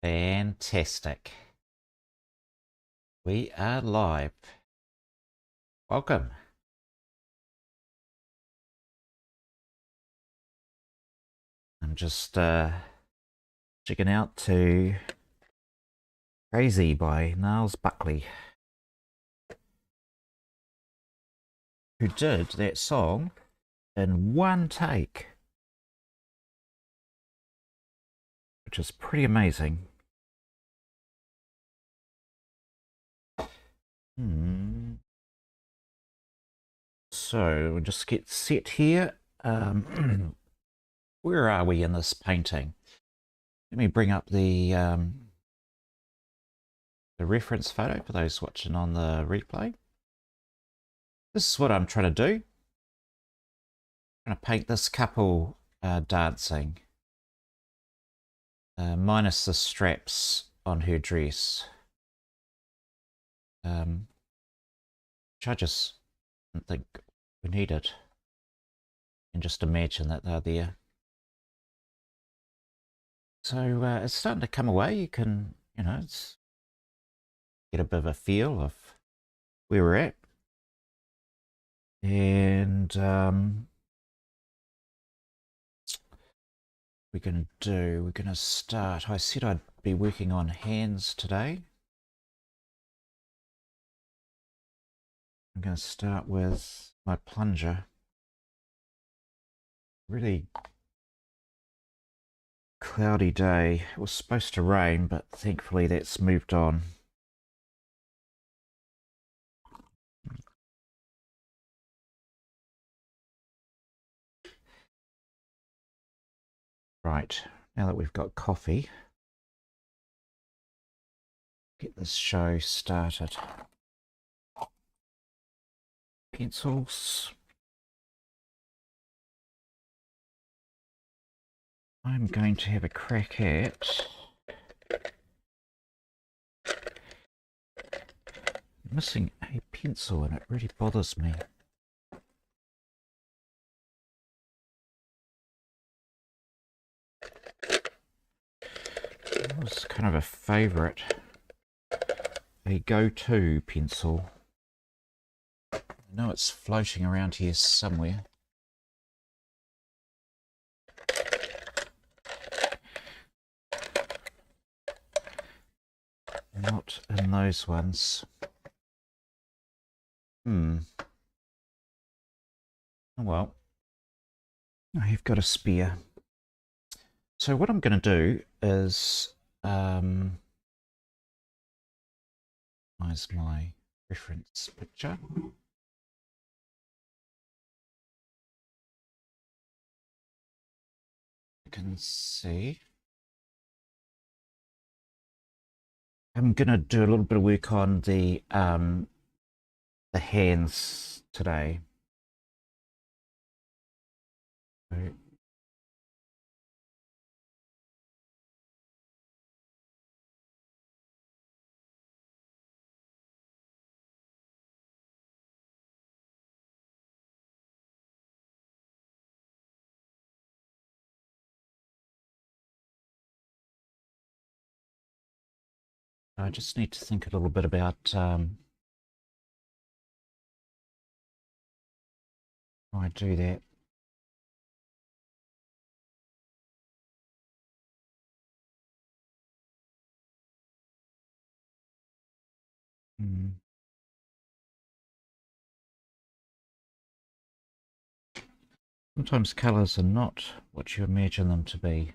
Fantastic. We are live. Welcome. I'm just checking out to Crazy by Niles Buckley, who did that song in one take, which is pretty amazing. So we'll just get set here. Where are we in this painting? Let me bring up the reference photo for those watching on the replay. This is what I'm trying to do. I'm trying to paint this couple dancing, minus the straps on her dress. Which I just didn't think we needed. And just imagine that they're there. So it's starting to come away. You can, get a bit of a feel of where we're at. And we're going to start. I said I'd be working on hands today. I'm going to start with my plunger. Really cloudy day. It was supposed to rain, but thankfully that's moved on. Right, now that we've got coffee, get this show started. Pencils. I'm going to have a crack at missing a pencil, and it really bothers me. It was kind of a favourite, a go-to pencil. I know it's floating around here somewhere. Not in those ones. Oh well, I've got a spare. So what I'm going to do is, where's my reference picture? You can see. I'm going to do a little bit of work on the hands today. So, I just need to think a little bit about how I do that. Sometimes colours are not what you imagine them to be.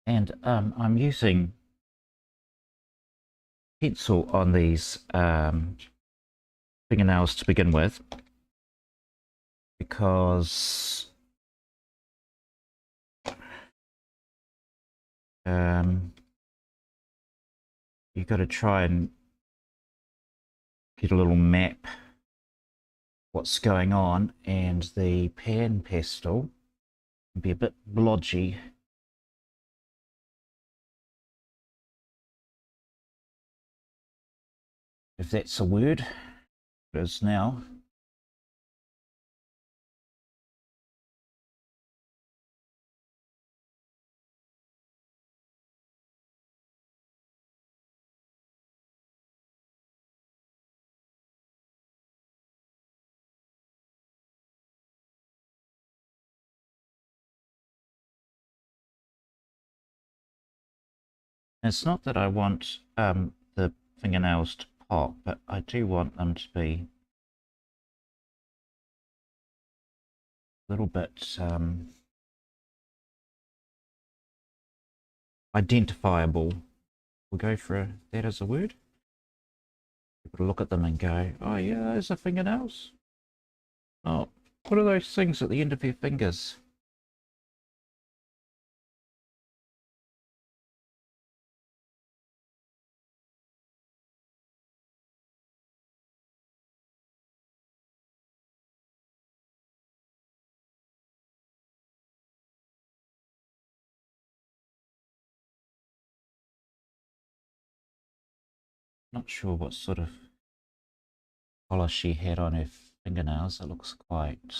And I'm using pencil on these fingernails to begin with. because you've got to try and get a little map what's going on, and the pan pastel can be a bit blodgy. If that's a word, it is now. It's not that I want the fingernails to pop, but I do want them to be a little bit identifiable. We'll go for that as a word. People look at them and go, oh yeah, those are fingernails. Oh, what are those things at the end of your fingers? Not sure what sort of polish she had on her fingernails. It looks quite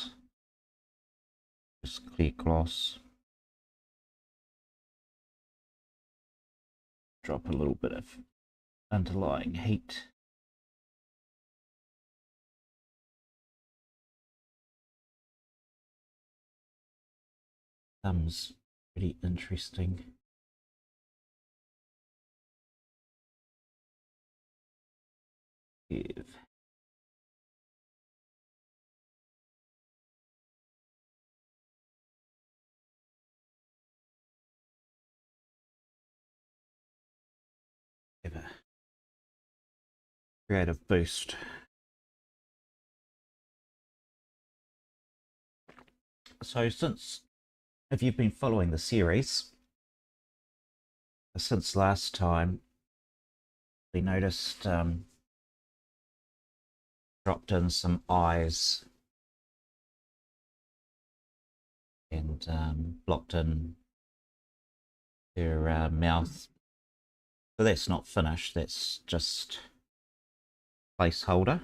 just clear gloss. Drop a little bit of underlying heat. Thumb's pretty interesting. Give a creative boost. So if you've been following the series, since last time, we noticed dropped in some eyes and blocked in their mouth. So that's not finished, that's just placeholder.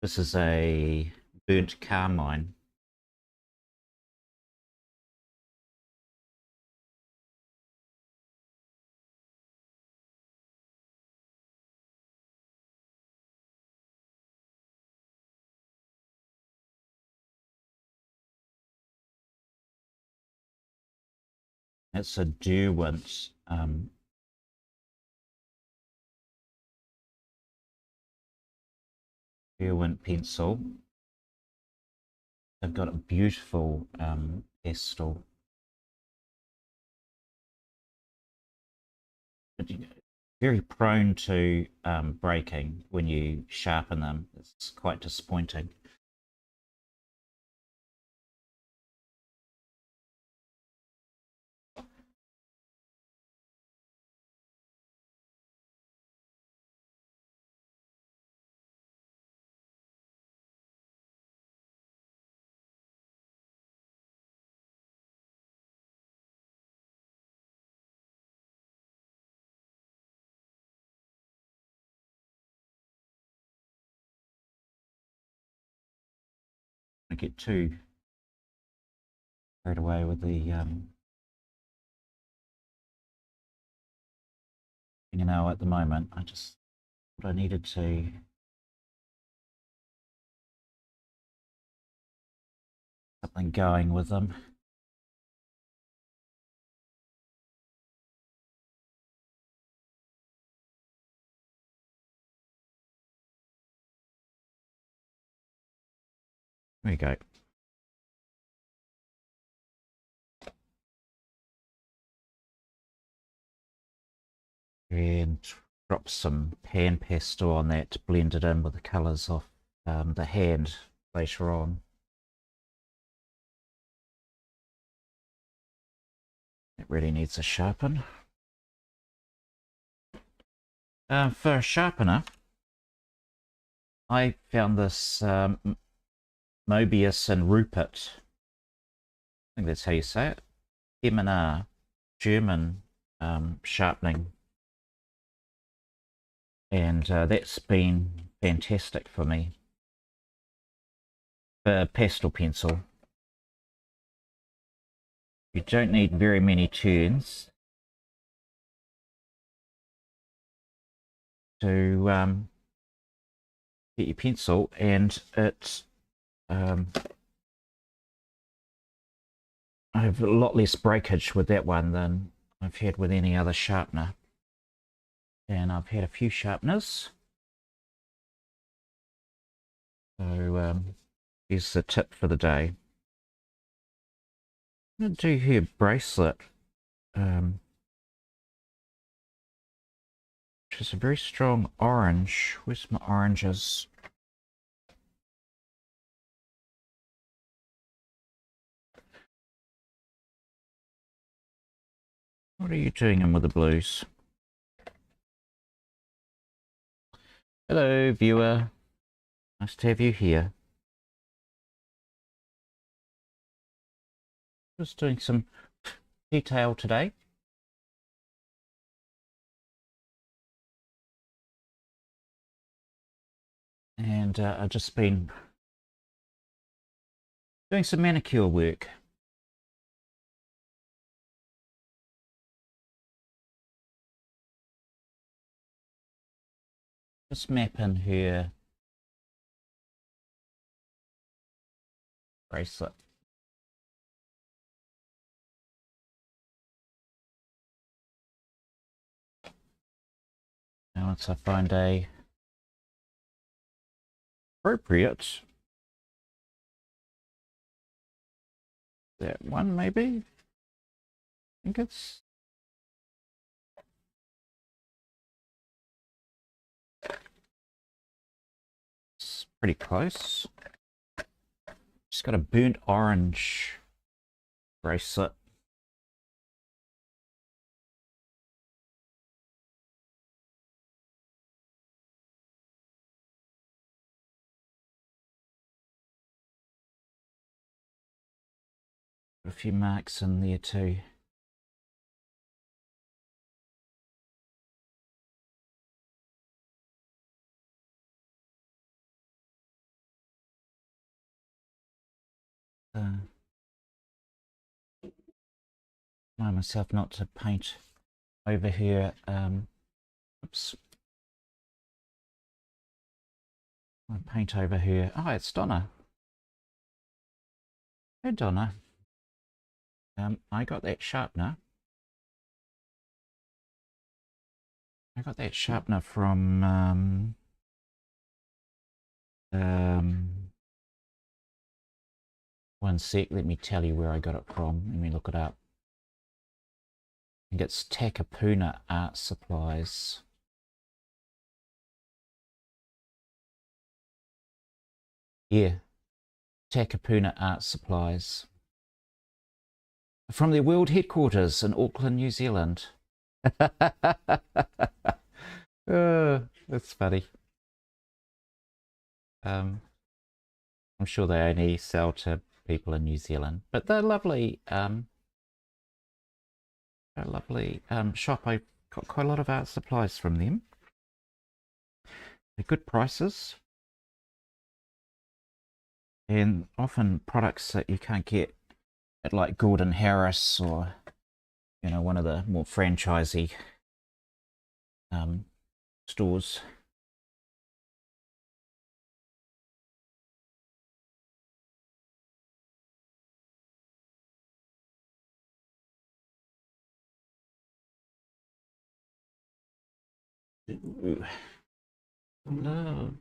This is a burnt carmine. It's a Derwent pencil. They've got a beautiful pastel. But very prone to breaking when you sharpen them. It's quite disappointing. I get too carried away with the fingernail at the moment. I just thought I needed to something going with them. There we go. And drop some pan pastel on that to blend it in with the colours of the hand later on. It really needs a sharpen. For a sharpener, I found this Mobius and Rupert. I think that's how you say it. M&R, German sharpening. And that's been fantastic for me. For pastel pencil, you don't need very many turns to get your pencil, and it I have a lot less breakage with that one than I've had with any other sharpener. And I've had a few sharpeners. So here's the tip for the day. I'm going to do here bracelet, which is a very strong orange. Where's my oranges? What are you doing in with the blues? Hello, viewer. Nice to have you here. Just doing some detail today. And I've just been doing some manicure work. Just mapping her bracelet. Now once I find a appropriate, that one maybe, I think it's pretty close. Just got a burnt orange bracelet. Got a few marks in there too. Remind myself not to paint over here. Oops. I paint over here. Oh, it's Donna. Hey, Donna. I got that sharpener. I got that sharpener from one sec, let me tell you where I got it from. Let me look it up. I think it's Takapuna Art Supplies. Yeah, Takapuna Art Supplies. From their world headquarters in Auckland, New Zealand. Oh, that's funny. I'm sure they only sell to people in New Zealand, but they're lovely. A lovely shop. I got quite a lot of art supplies from them. They're good prices, and often products that you can't get at like Gordon Harris or, you know, one of the more franchisey stores. Ooh. No.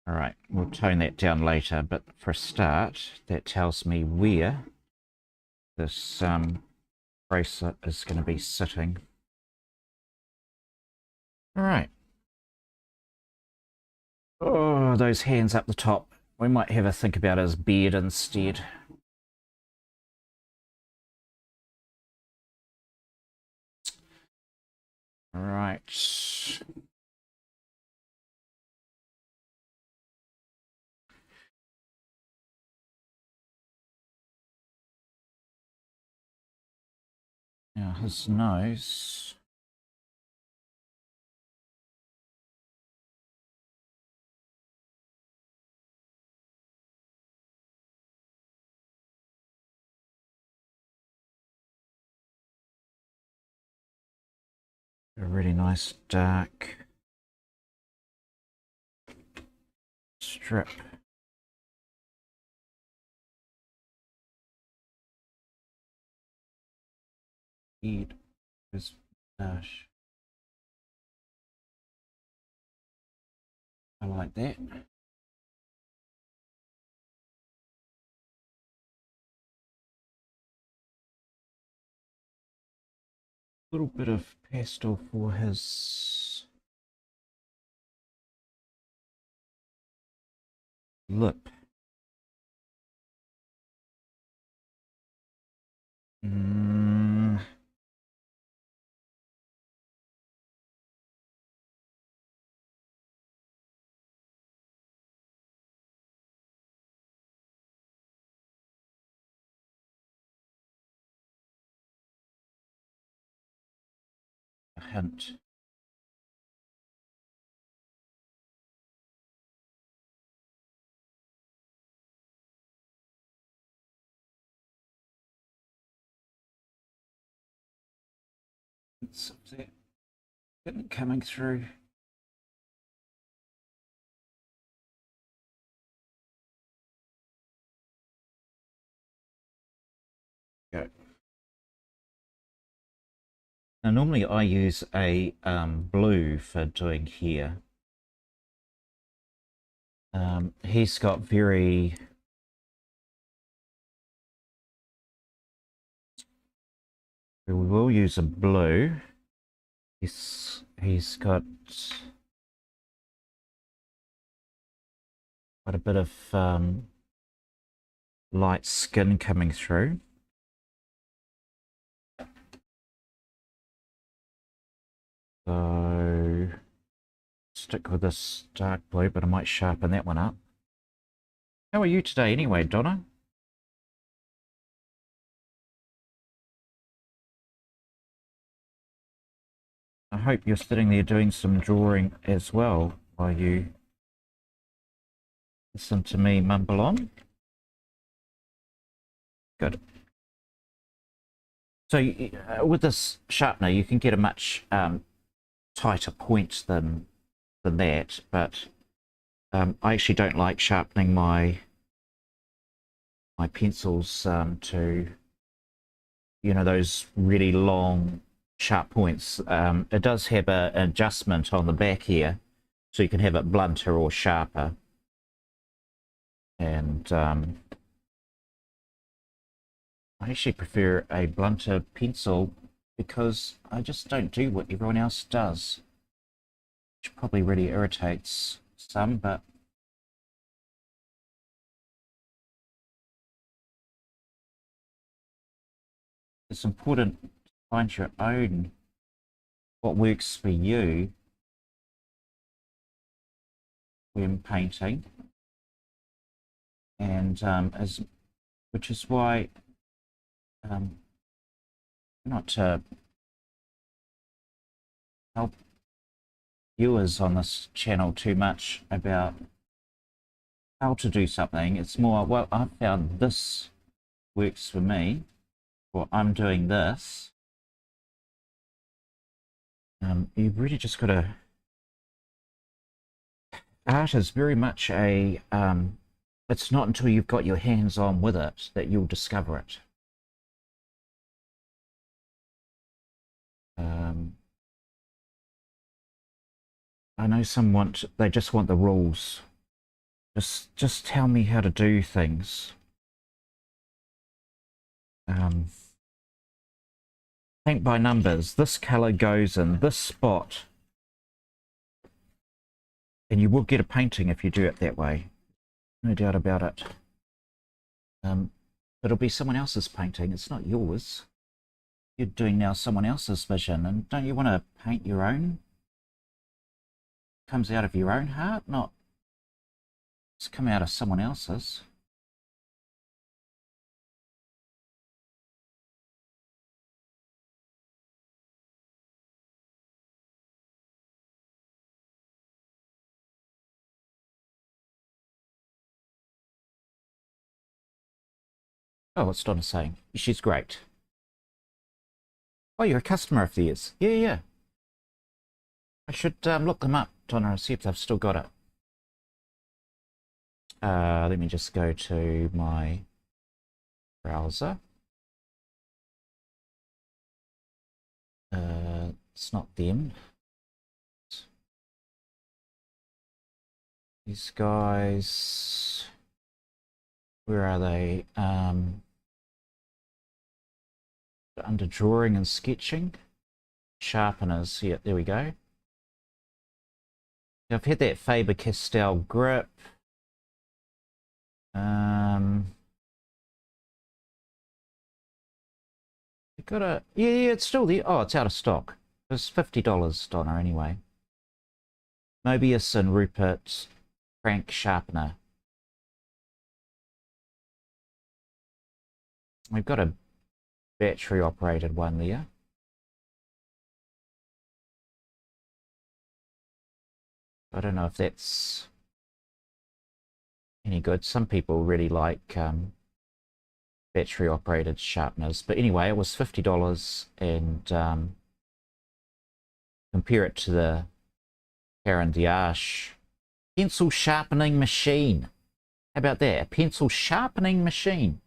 All right, we'll tone that down later, but for a start, that tells me where this bracelet is going to be sitting. All right. Oh, those hands up the top. We might have a think about his beard instead. All right. Now his nose. A really nice dark strip. Head, his moustache. I like that. A little bit of pastel for his lip. Mm, a hint. Hints of that coming through. Go. Now normally I use a blue for doing here. He's got very we will use a blue. He's got quite a bit of light skin coming through. So stick with this dark blue, but I might sharpen that one up. How are you today anyway, Donna? I hope you're sitting there doing some drawing as well while you listen to me mumble on. Good. So with this sharpener, you can get a much tighter point than that, but I actually don't like sharpening my pencils to, you know, those really long sharp points. It does have an adjustment on the back here, so you can have it blunter or sharper. And I actually prefer a blunter pencil because I just don't do what everyone else does, which probably really irritates some, but it's important to find your own, what works for you when painting, and which is why not to help viewers on this channel too much about how to do something. It's more, well, I've found this works for me, or I'm doing this. You've really just got to. Art is very much a. It's not until you've got your hands on with it that you'll discover it. I know some they just want the rules Just tell me how to do things. Paint by numbers. This color goes in this spot, and you will get a painting if you do it that way. No doubt about it. It'll be someone else's painting. It's not yours. You're doing now someone else's vision, and don't you want to paint your own? Comes out of your own heart, not it's come out of someone else's. Oh, what's Donna saying? She's great. Oh, you're a customer of theirs. Yeah, yeah. I should look them up, Donna, and see if they've still got it. Let me just go to my browser. It's not them. These guys, where are they? Under drawing and sketching, sharpeners. Yeah, there we go. Now, I've had that Faber-Castell grip. You got a yeah, it's still there. Oh, it's out of stock. It's $50, Donna, anyway. Mobius and Rupert crank sharpener. We've got a battery operated one there. I don't know if that's any good. Some people really like battery operated sharpeners, but anyway, it was $50, and compare it to the Caran d'Ache pencil sharpening machine. How about that? A pencil sharpening machine,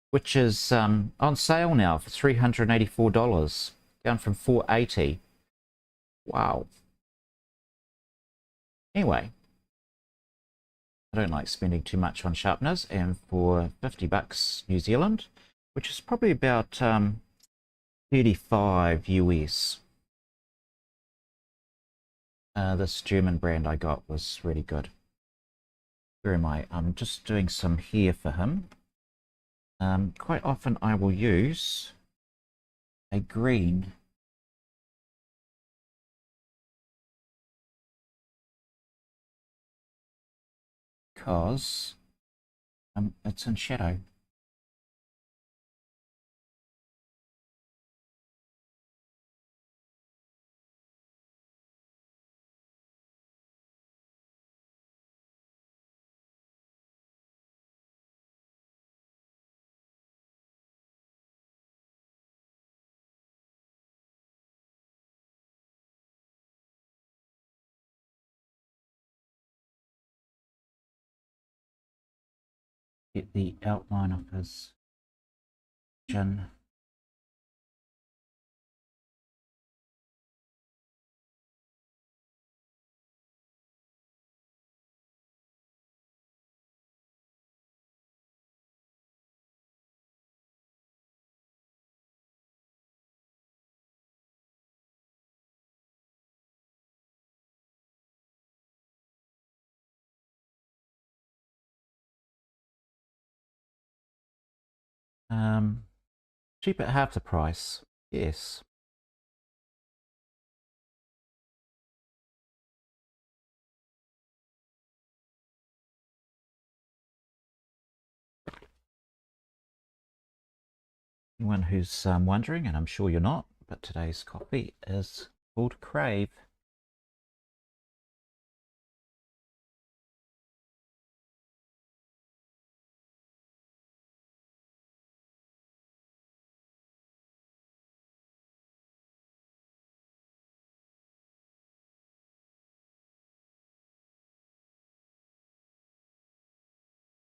which is on sale now for $384, down from $480. Wow. Anyway, I don't like spending too much on sharpeners, and for 50 bucks New Zealand, which is probably about 35 US. This German brand I got was really good. Where am I? I'm just doing some hair for him. Quite often I will use a green because it's in shadow. Get the outline of his chin. Cheap at half the price. Yes. Anyone who's wondering, and I'm sure you're not, but today's coffee is called Crave.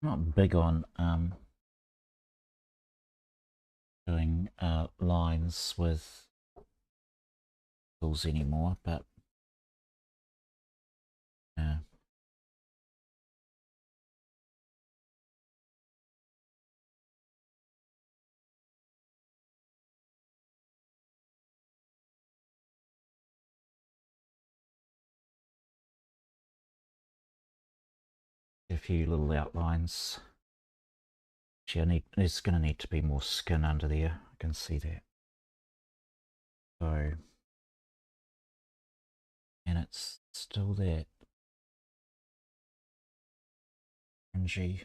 I'm not big on doing lines with tools anymore, but yeah. a few little outlines. Actually, there's going to need to be more skin under there. I can see that. So, and it's still that orangey.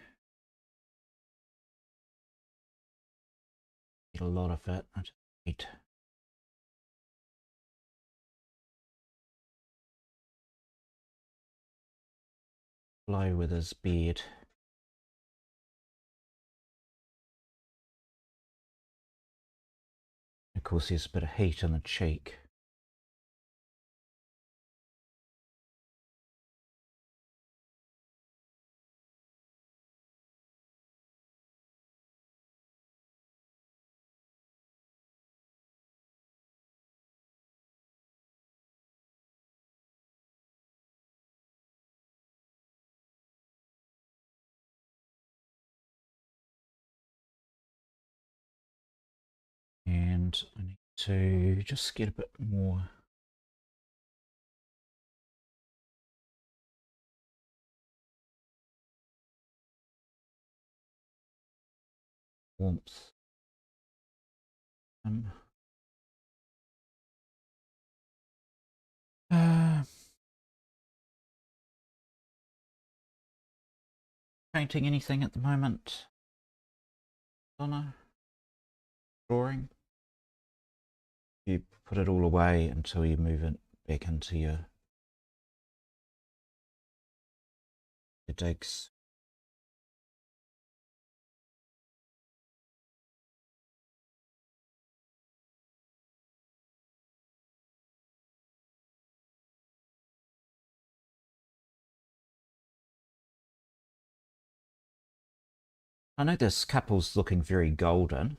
Get a lot of it. I just need blow with his beard. Of course, there's a bit of heat in the cheek. And I need to just get a bit more warmth. Uh, Painting anything at the moment? Donna? Drawing? You put it all away until you move it back into your digs. I know this couple's looking very golden.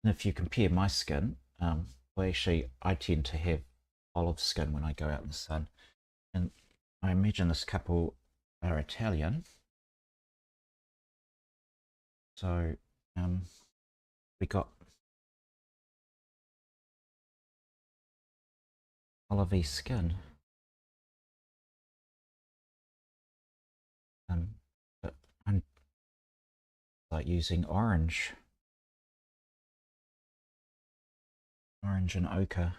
And if you compare my skin, well, actually, I tend to have olive skin when I go out in the sun. And I imagine this couple are Italian. So we got olivey skin. But I'm like using orange and ochre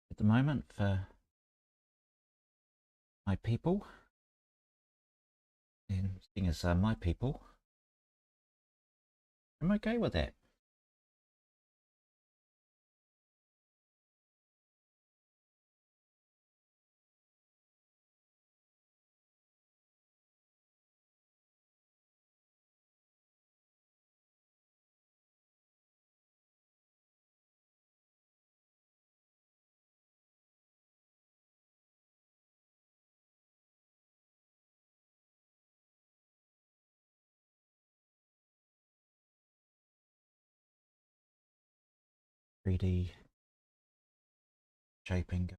at the moment for my people. And seeing as my people, I'm okay with that. Three-D shaping. I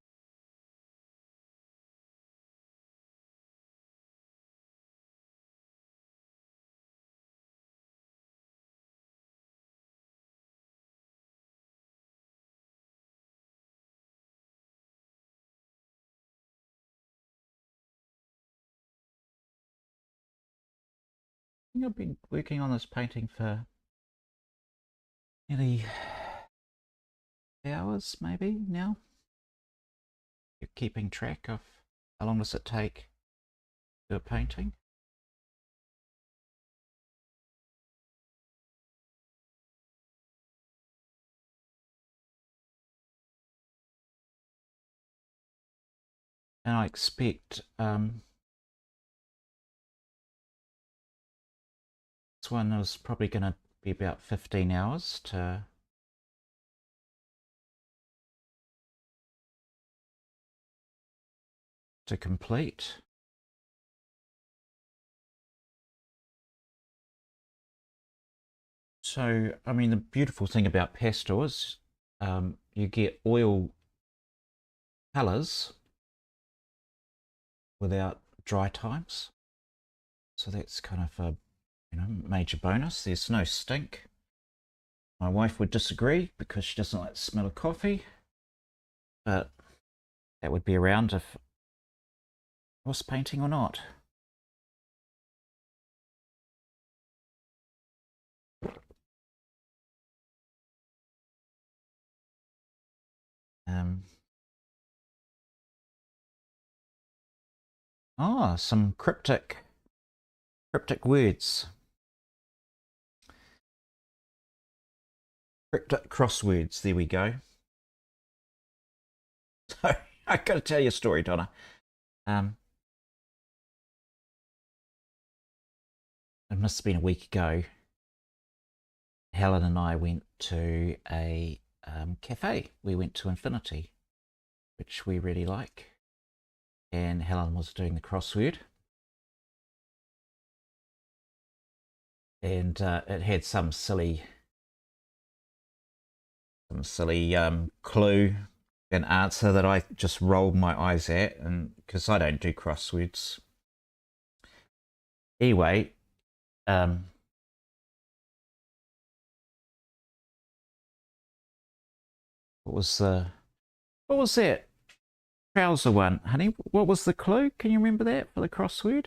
think I've been working on this painting for nearly hours, maybe now. You're keeping track of how long does it take to do a painting? And I expect this one is probably going to be about 15 hours to complete. So, I mean, the beautiful thing about pastel is you get oil colours without dry times. So that's kind of a major bonus. There's no stink. My wife would disagree because she doesn't like the smell of coffee, but that would be around if Was painting or not? Some cryptic words. Cryptic crosswords, there we go. So, I gotta tell you a story, Donna. It must have been a week ago. Helen and I went to a cafe. We went to Infinity, which we really like. And Helen was doing the crossword. And it had some silly clue and answer that I just rolled my eyes at, and because I don't do crosswords. Anyway, what was that trouser one, honey? What was the clue? Can you remember that for the crossword?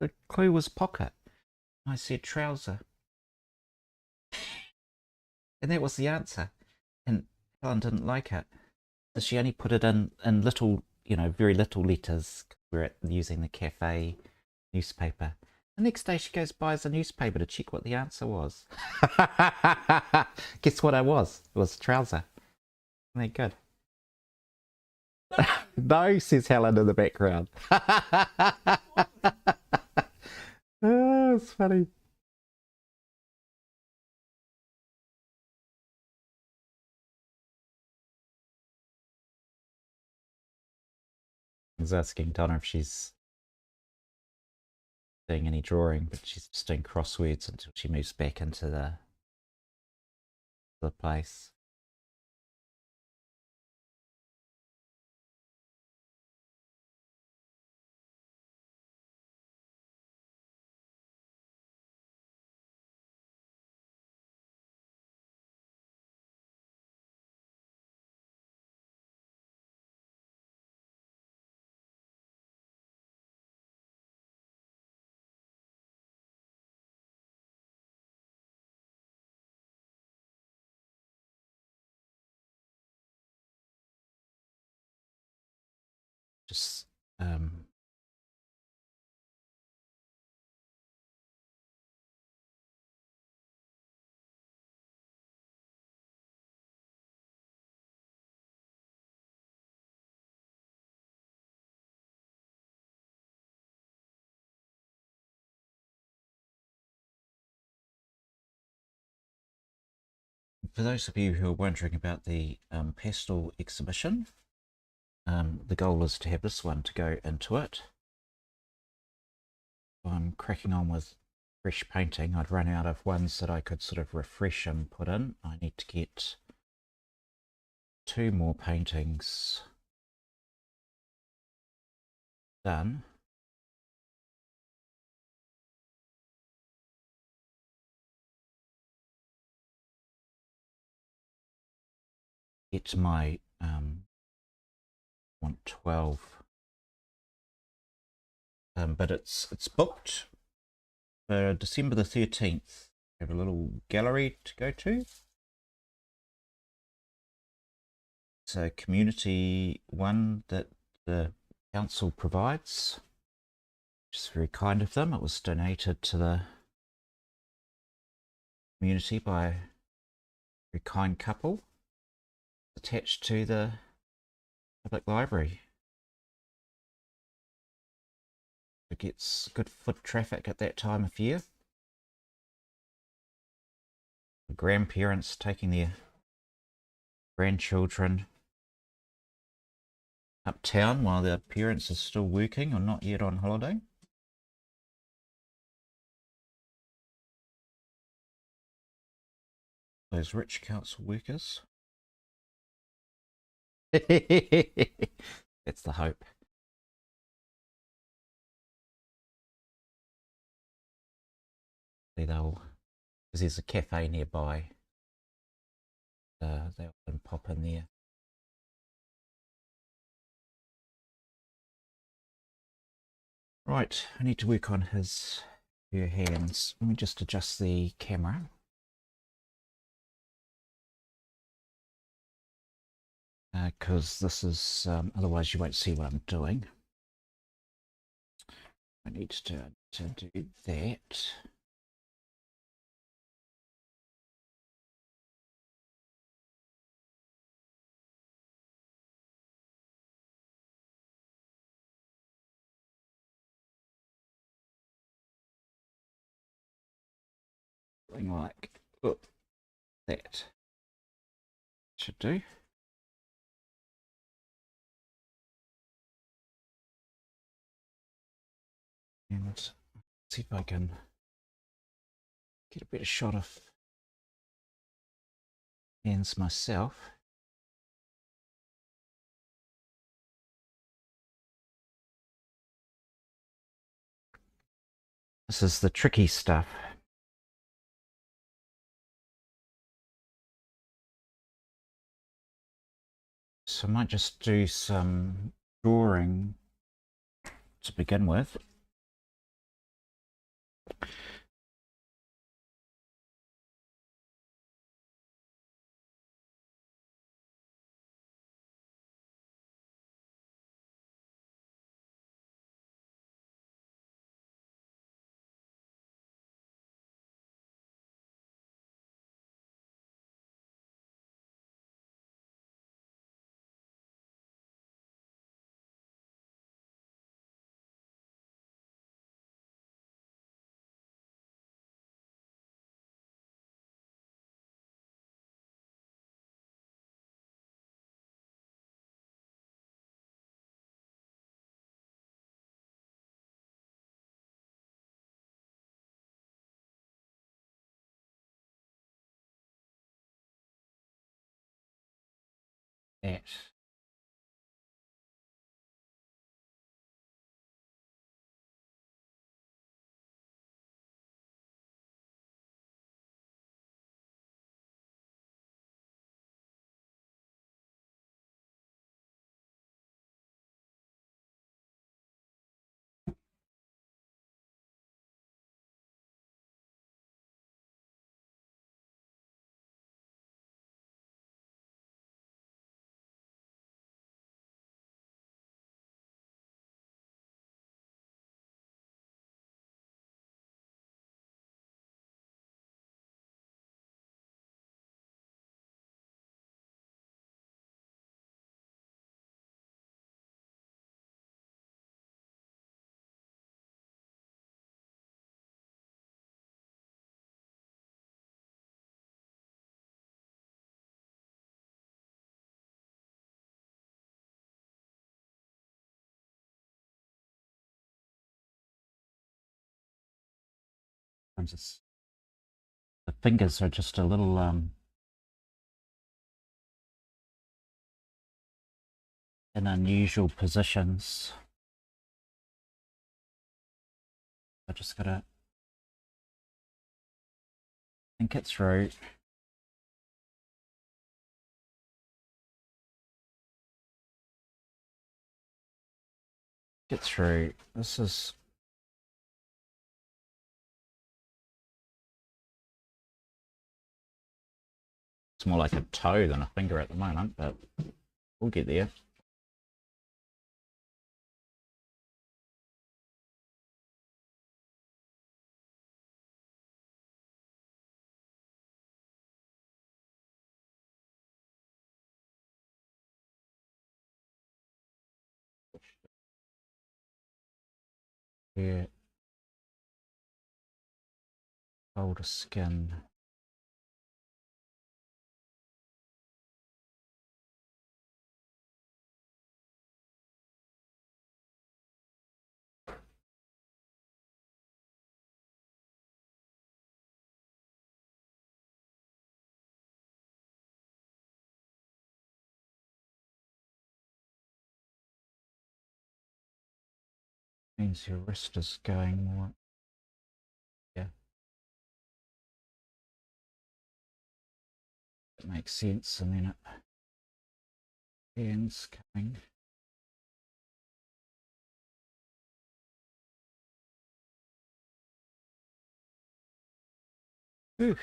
The clue was pocket. I said trouser, and that was the answer. And Helen didn't like it, so she only put it in little, very little letters. We're using the cafe newspaper. The next day she goes buys a newspaper to check what the answer was. Guess what it was? It was trouser. Isn't that good? No, says Helen in the background. Oh, it's funny. I was asking Donna if she's doing any drawing, but she's just doing crosswords until she moves back into the place. Just for those of you who are wondering about the Pastel exhibition, the goal is to have this one to go into it. I'm cracking on with fresh painting. I'd run out of ones that I could sort of refresh and put in. I need to get 2 more paintings done. Get my want 12, but it's booked for December the 13th. I have a little gallery to go to. It's a community one that the council provides, which is very kind of them. It was donated to the community by a very kind couple attached to the public library. It gets good foot traffic at that time of year. The grandparents taking their grandchildren uptown while their parents are still working or not yet on holiday. Those rich council workers. That's the hope. They'll, because there's a cafe nearby, they often pop in there. Right, I need to work on his her hands. Let me just adjust the camera. Because this is, otherwise you won't see what I'm doing. I need to do that. Something like that should do. And see if I can get a better shot of hands myself. This is the tricky stuff. So I might just do some drawing to begin with. That. The fingers are just a little in unusual positions. I just gotta think it through. Get through. This is it's more like a toe than a finger at the moment, but we'll get there. Yeah, older skin. Means your wrist is going more. Yeah, that makes sense. And then hands coming. Ooh.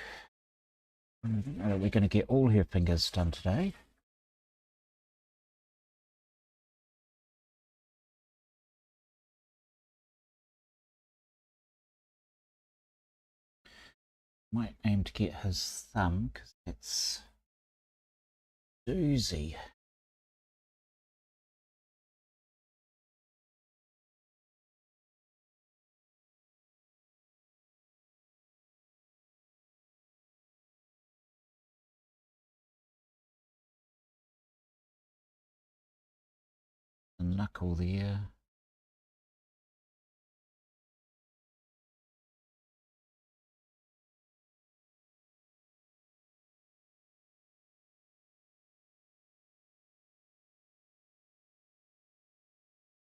We're going to get all her fingers done today. Might aim to get his thumb because it's doozy. The knuckle there.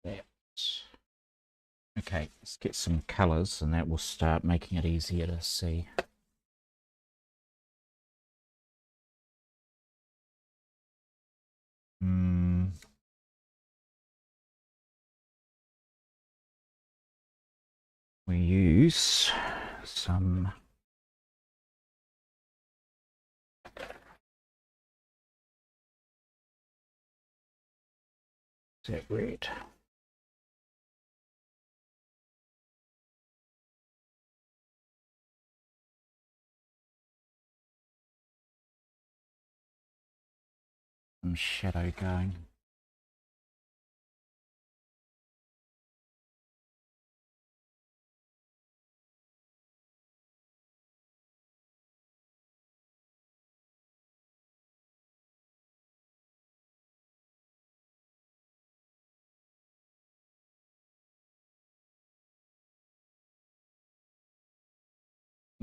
That. Okay, let's get some colours and that will start making it easier to see. We use some that red. Some shadow going.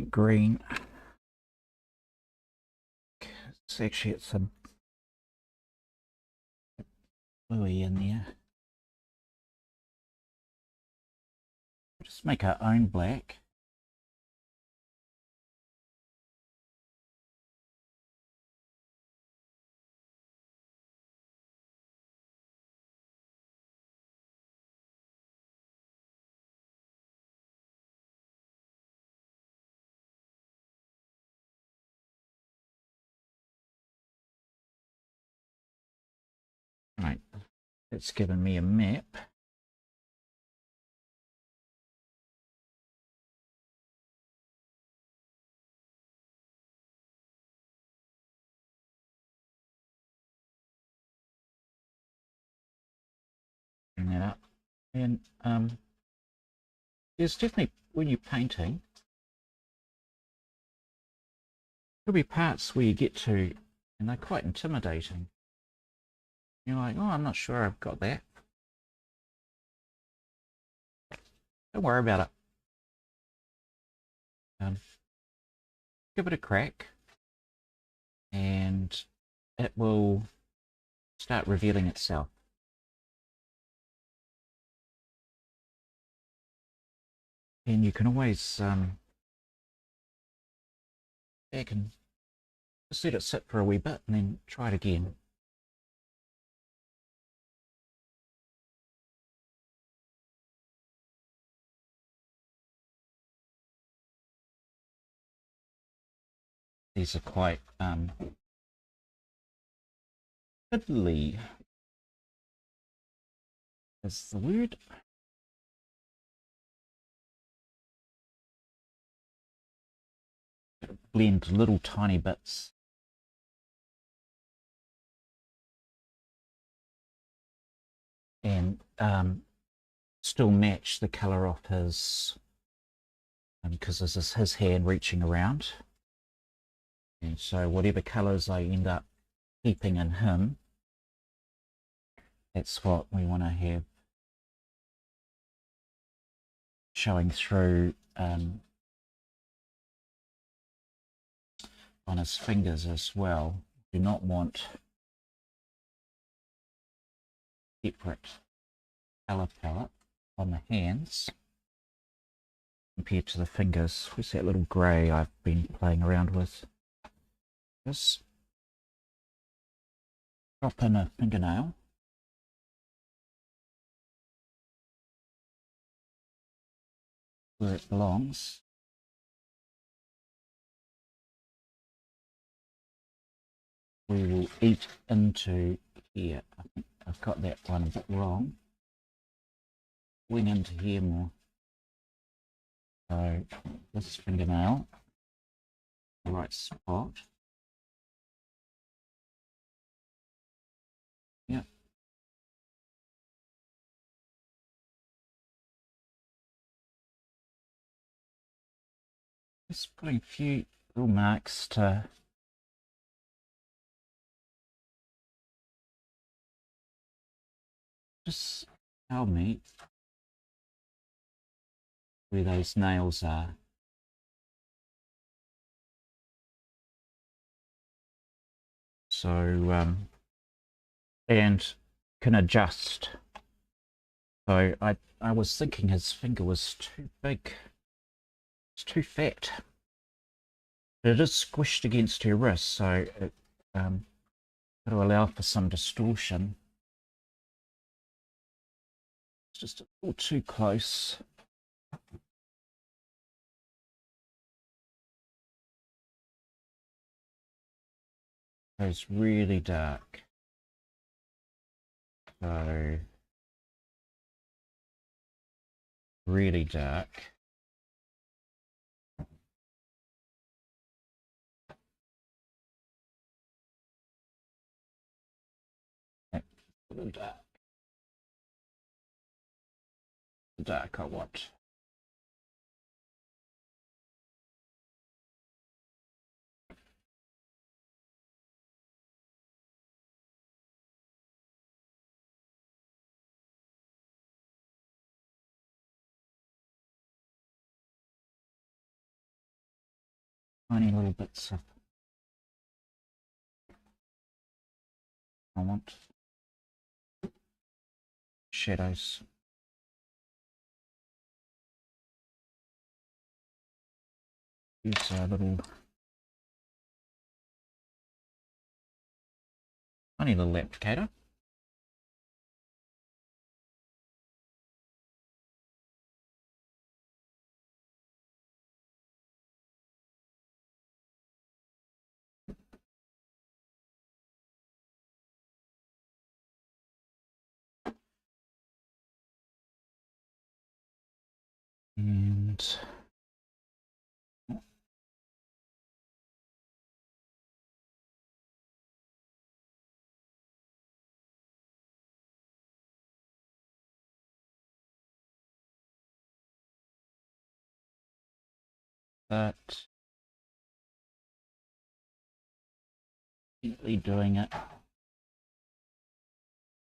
Green. It's a bluey in there. Just make our own black. Right, it's given me a map. Bring that up. And there's definitely, when you're painting, there'll be parts where you get to, and they're quite intimidating. You're like, oh, I'm not sure I've got that. Don't worry about it. Give it a crack, and it will start revealing itself. And you can always back and just let it sit for a wee bit and then try it again. These are quite fiddly is the word. Blend little tiny bits. And still match the colour of his, because this is his hand reaching around. And so whatever colours I end up keeping in him, that's what we want to have showing through on his fingers as well. Do not want separate colour palette on the hands compared to the fingers. Where's that little grey I've been playing around with? Just drop in a fingernail. Where it belongs. we will eat into here. I think I've got that one a bit wrong. Went into here more. So this fingernail, the right spot. Yep. Just putting a few little marks to just tell me where those nails are. So and can adjust. So I was thinking his finger was too big. It's too fat. But it is squished against her wrist, so it got to allow for some distortion. It's just a little too close. It's really dark. So really dark. A little dark. The dark I want. Tiny little bits of I want shadows. Use a little tiny little applicator. And that gently doing it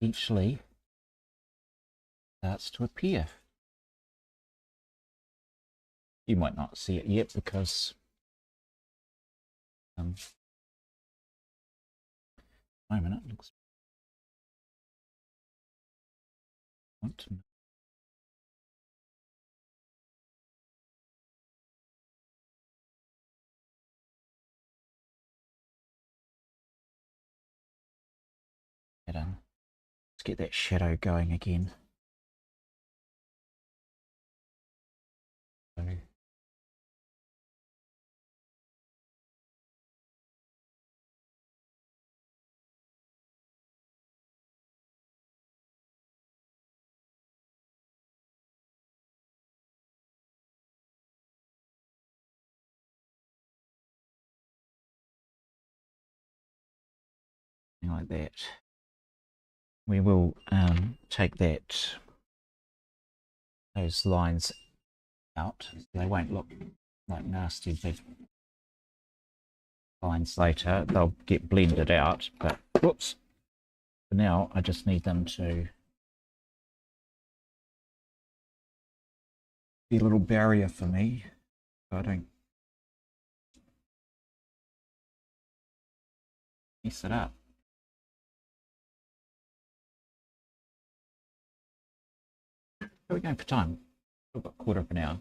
eventually starts to appear. You might not see it yet because moment it looks let's get that shadow going again. So, like that. We will take those lines out. They won't look like nasty big lines later. They'll get blended out, but whoops. For now, I just need them to be a little barrier for me so I don't mess it up. How are we going for time? We've got a quarter of an hour.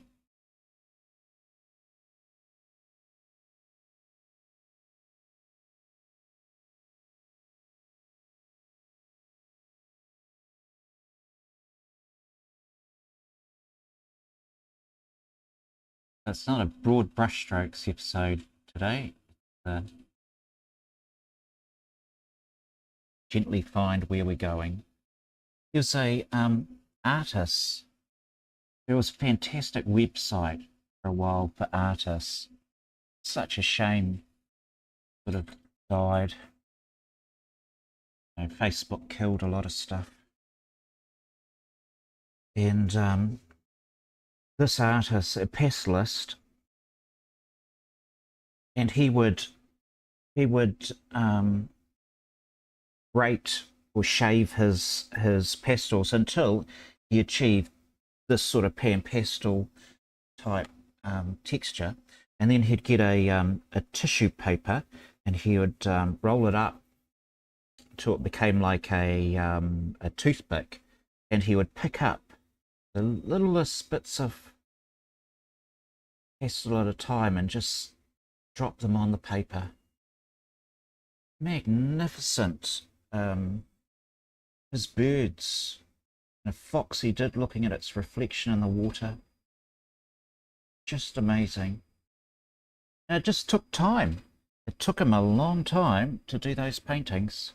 That's not a broad brushstrokes episode today. gently find where we're going. He was a artist. There was a fantastic website for a while for artists. Such a shame, sort of died. You know, Facebook killed a lot of stuff. And this artist, a pestilist, and he would rate or shave his pastels until he achieved this sort of pan pastel type texture, and then he'd get a tissue paper and he would roll it up till it became like a toothpick, and he would pick up the littlest bits of pastel at a time and just drop them on the paper. Magnificent. His birds, and a fox he did looking at its reflection in the water. Just amazing. And it just took time. It took him a long time to do those paintings.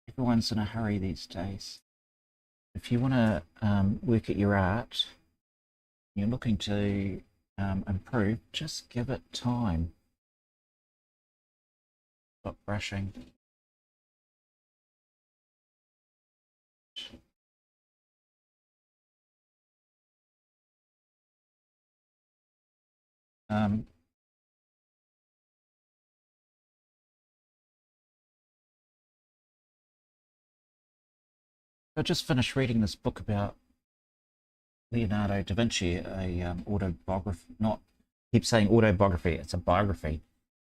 Everyone's in a hurry these days. If you want to work at your art, you're looking to improve, just give it time. Stop brushing. I just finished reading this book about Leonardo da Vinci, a autobiography. Not keep saying autobiography; it's a biography.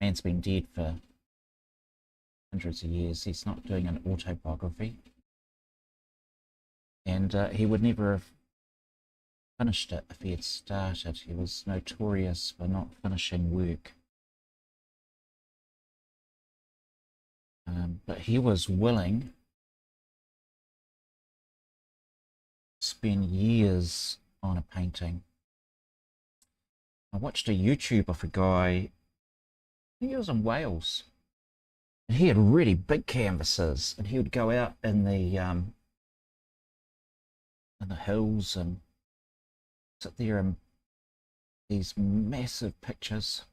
Man's been dead for hundreds of years. He's not doing an autobiography, and he would never have finished it if he had started. He was notorious for not finishing work. But he was willing to spend years on a painting. I watched a YouTube of a guy, I think he was in Wales, and he had really big canvases, and he would go out in the hills and sit there in these massive pictures,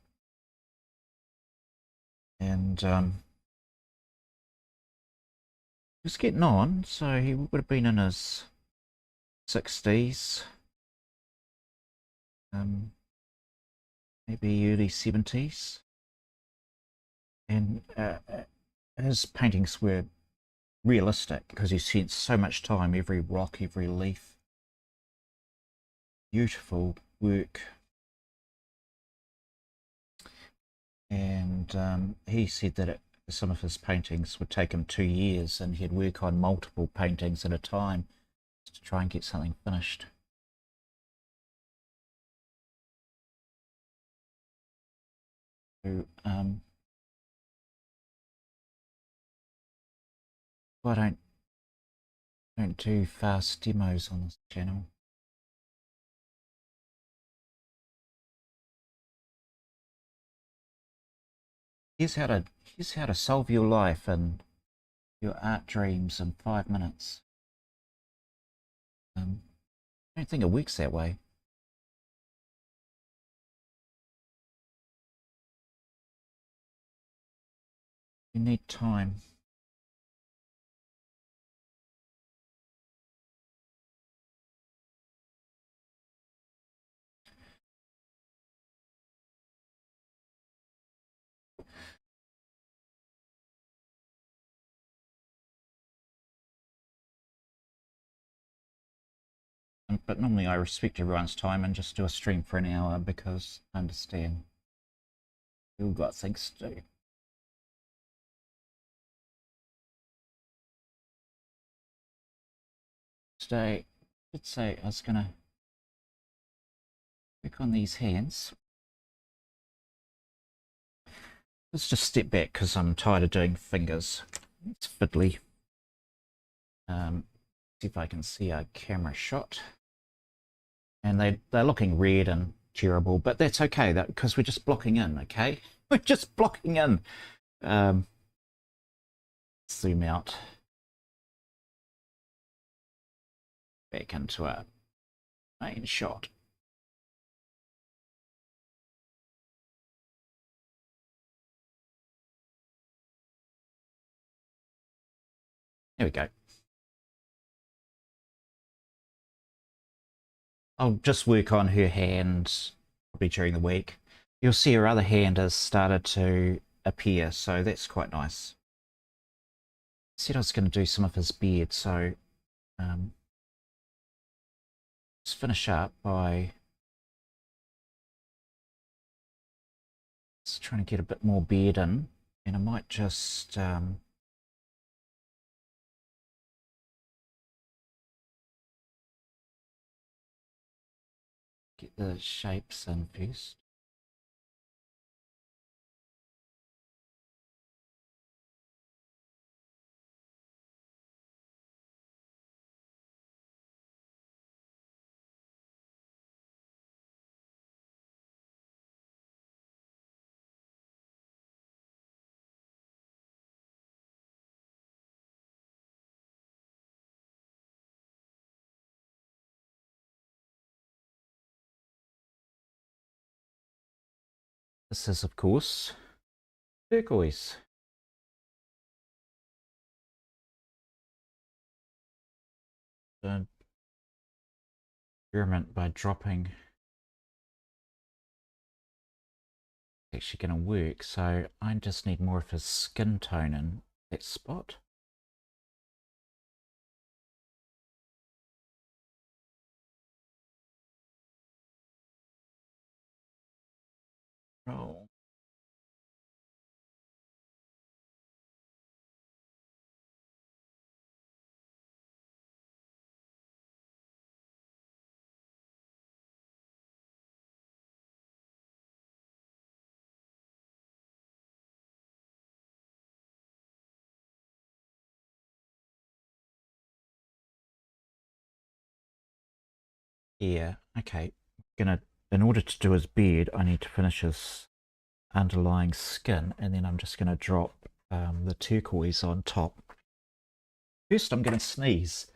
and he was getting on, so he would have been in his 60s, maybe early 70s, and his paintings were realistic because he spent so much time, every rock, every leaf. Beautiful work. And he said that some of his paintings would take him 2 years, and he'd work on multiple paintings at a time to try and get something finished. So, I don't do fast demos on this channel. Here's how to solve your life and your art dreams in 5 minutes. I don't think it works that way. You need time. But normally I respect everyone's time and just do a stream for an hour because I understand we've all got things to do. Today, let's say I was gonna work on these hands. Let's just step back because I'm tired of doing fingers. It's fiddly. See if I can see a camera shot. And they're looking red and terrible, but that's okay, that because we're just blocking in, okay? We're just blocking in. Zoom out. Back into our main shot. There we go. I'll just work on her hand probably during the week. You'll see her other hand has started to appear, so that's quite nice. I said I was going to do some of his beard, so let's finish up by just trying to get a bit more beard in, and I might just get the shapes in first. This is, of course, turquoise. So experiment by dropping. It's actually going to work, so I just need more of his skin tone in that spot. Roll. Yeah, okay. In order to do his beard, I need to finish his underlying skin, and then I'm just gonna drop the turquoise on top. First, I'm gonna sneeze.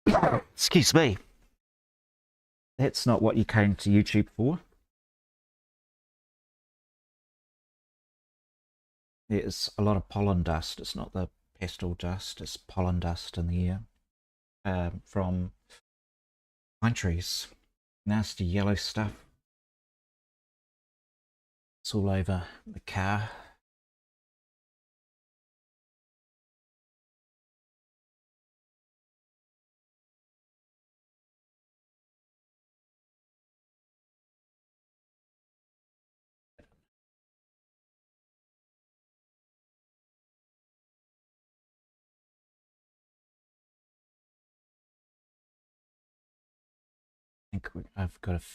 Excuse me. That's not what you came to YouTube for. There's a lot of pollen dust. It's not the pastel dust, it's pollen dust in the air from pine trees. Nasty yellow stuff. It's all over the car. I think I've got to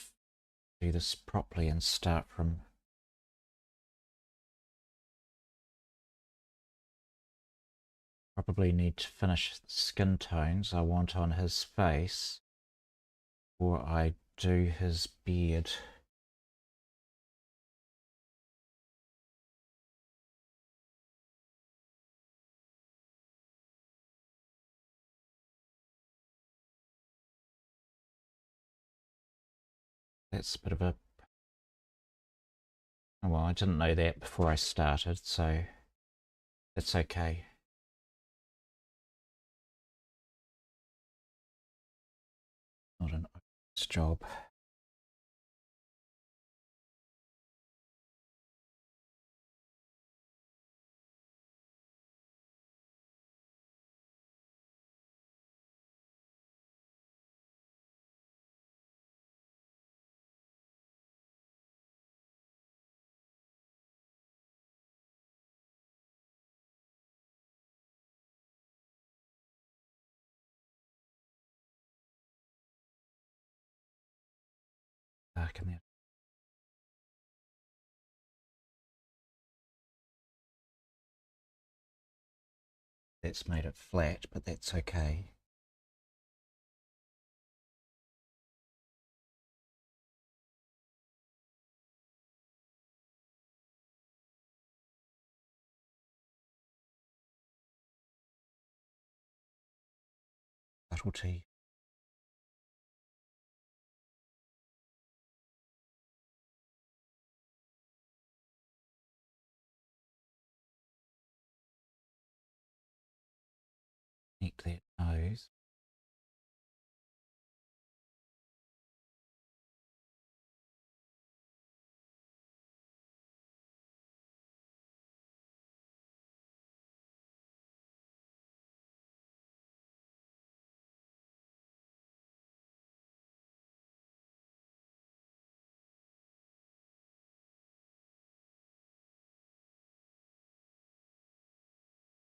do this properly and start from probably need to finish the skin tones I want on his face before I do his beard. That's a bit of a... Oh, well, I didn't know that before I started, so it's okay. Not an obvious job. Darken that. That's made it flat, but that's okay. subtlety. Connect that nose.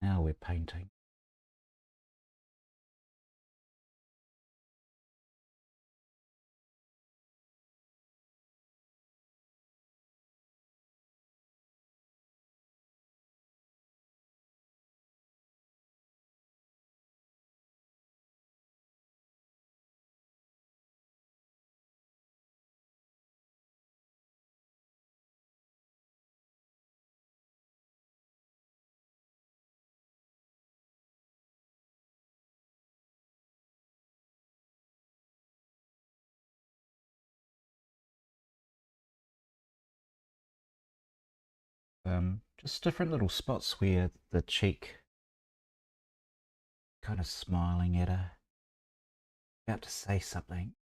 Now we're painting. Just different little spots where the cheek kind of smiling at her, about to say something.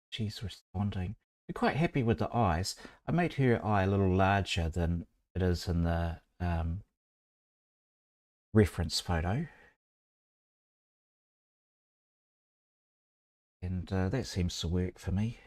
She's responding. I'm quite happy with the eyes. I made her eye a little larger than it is in the reference photo. And that seems to work for me.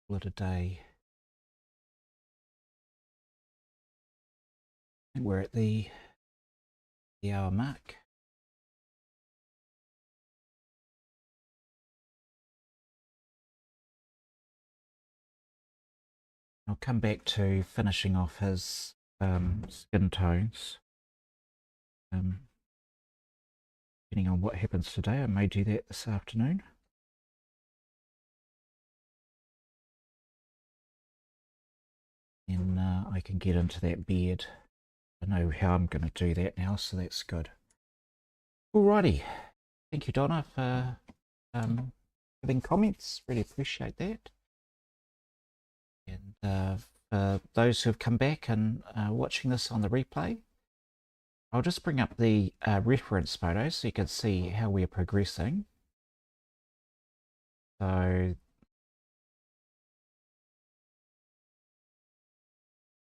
What a day. And we're at the hour mark. I'll come back to finishing off his skin tones. Depending on what happens today, I may do that this afternoon. And I can get into that beard. I know how I'm going to do that now, so that's good. Alrighty. Thank you, Donna, for giving comments. Really appreciate that. And for those who have come back and watching this on the replay, I'll just bring up the reference photos so you can see how we're progressing. So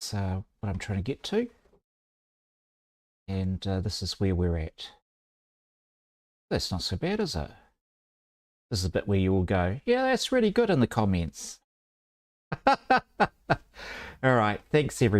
that's what I'm trying to get to. And this is where we're at. That's not so bad, is it? This is a bit where you all go, yeah, that's really good in the comments. All right, thanks everyone.